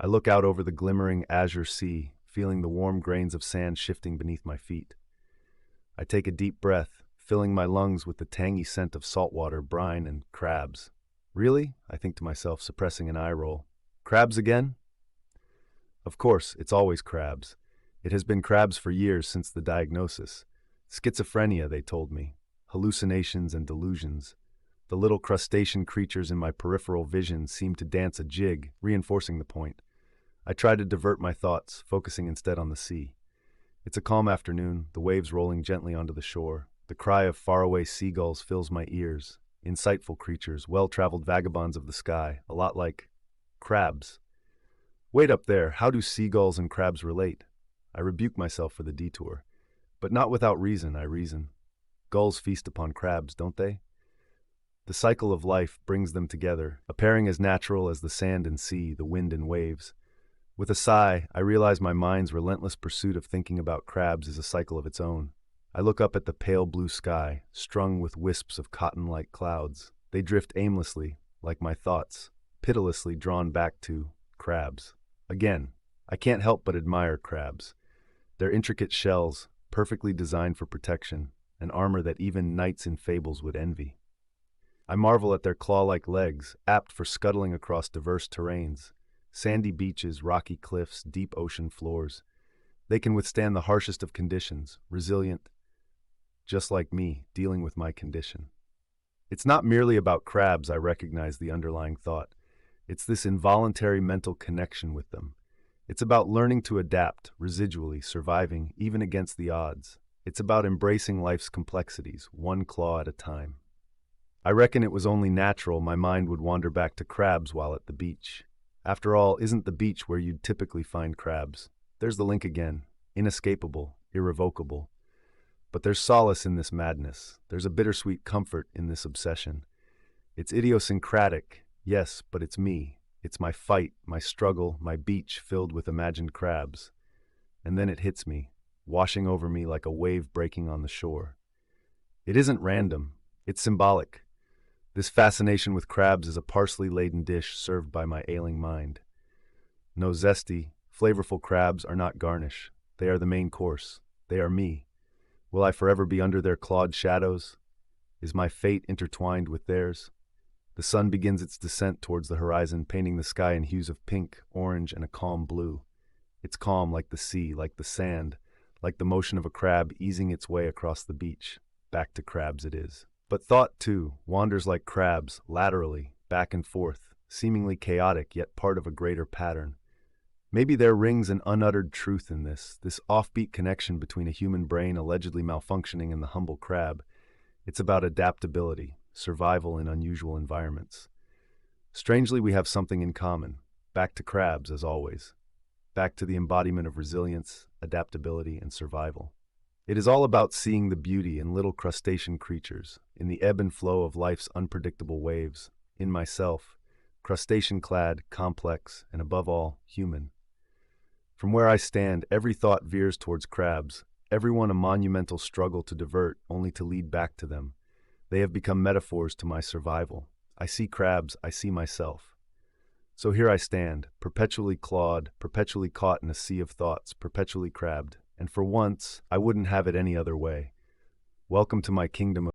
I look out over the glimmering azure sea, feeling the warm grains of sand shifting beneath my feet. I take a deep breath, filling my lungs with the tangy scent of saltwater, brine, and crabs. Really? I think to myself, suppressing an eye roll. Crabs again? Of course, it's always crabs. It has been crabs for years since the diagnosis. Schizophrenia, they told me. Hallucinations and delusions. The little crustacean creatures in my peripheral vision seemed to dance a jig, reinforcing the point. I try to divert my thoughts, focusing instead on the sea. It's a calm afternoon, the waves rolling gently onto the shore. The cry of faraway seagulls fills my ears. Insightful creatures, well-traveled vagabonds of the sky, a lot like crabs. Wait up there, how do seagulls and crabs relate? I rebuke myself for the detour. But not without reason, I reason. Gulls feast upon crabs, don't they? The cycle of life brings them together, a pairing as natural as the sand and sea, the wind and waves. With a sigh, I realize my mind's relentless pursuit of thinking about crabs is a cycle of its own. I look up at the pale blue sky, strung with wisps of cotton-like clouds. They drift aimlessly, like my thoughts, pitilessly drawn back to crabs. Again, I can't help but admire crabs. Their intricate shells, perfectly designed for protection, an armor that even knights in fables would envy. I marvel at their claw-like legs, apt for scuttling across diverse terrains. Sandy beaches, rocky cliffs, deep ocean floors. They can withstand the harshest of conditions, resilient, just like me, dealing with my condition. It's not merely about crabs, I recognize the underlying thought. It's this involuntary mental connection with them. It's about learning to adapt, residually, surviving, even against the odds. It's about embracing life's complexities, one claw at a time. I reckon it was only natural my mind would wander back to crabs while at the beach. After all, isn't the beach where you'd typically find crabs? There's the link again, inescapable, irrevocable. But there's solace in this madness. There's a bittersweet comfort in this obsession. It's idiosyncratic, yes, but it's me. It's my fight, my struggle, my beach filled with imagined crabs. And then it hits me, washing over me like a wave breaking on the shore. It isn't random. It's symbolic. This fascination with crabs is a parsley-laden dish served by my ailing mind. No zesty, flavorful crabs are not garnish. They are the main course. They are me. Will I forever be under their clawed shadows? Is my fate intertwined with theirs? The sun begins its descent towards the horizon, painting the sky in hues of pink, orange, and a calm blue. It's calm like the sea, like the sand, like the motion of a crab easing its way across the beach. Back to crabs it is. But thought, too, wanders like crabs, laterally, back and forth, seemingly chaotic, yet part of a greater pattern. Maybe there rings an unuttered truth in this offbeat connection between a human brain allegedly malfunctioning and the humble crab. It's about adaptability, survival in unusual environments. Strangely, we have something in common. Back to crabs, as always. Back to the embodiment of resilience, adaptability, and survival. It is all about seeing the beauty in little crustacean creatures, in the ebb and flow of life's unpredictable waves, in myself, crustacean-clad, complex, and above all, human. From where I stand, every thought veers towards crabs, everyone a monumental struggle to divert, only to lead back to them. They have become metaphors to my survival. I see crabs, I see myself. So here I stand, perpetually clawed, perpetually caught in a sea of thoughts, perpetually crabbed. And for once, I wouldn't have it any other way. Welcome to my kingdom of